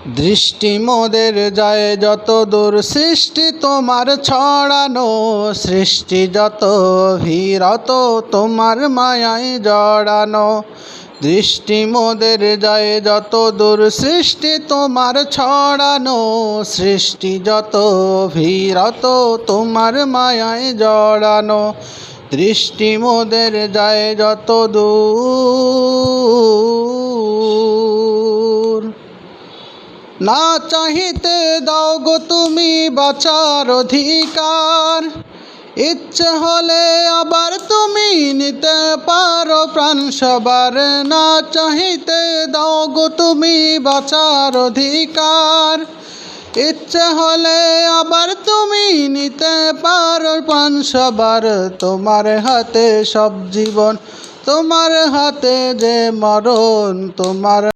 দৃষ্টি মোদের যায় যত দূর, সৃষ্টি তোমার ছড়ানো। সৃষ্টি যত ভিরত তোমার মায়ায় জড়ানো। দৃষ্টি মোদের যায় যত দূর, সৃষ্টি তোমার ছড়ানো। সৃষ্টি যত ভিরত তোমার মায়ায় জড়ানো। দৃষ্টি মোদের যায় যত দূর। না চাহিতে দাও গো তুমি বাঁচার অধিকার, ইচ্ছে হলে আবার তুমি নিতে পারো প্রাণ সবার। না চাহিতে দাও গো তুমি বাঁচার অধিকার, ইচ্ছে হলে আবার তুমি নিতে পারো প্রাণ সবার। তোমার হাতে সব জীবন, তোমার হাতে যে মরণ, তোমার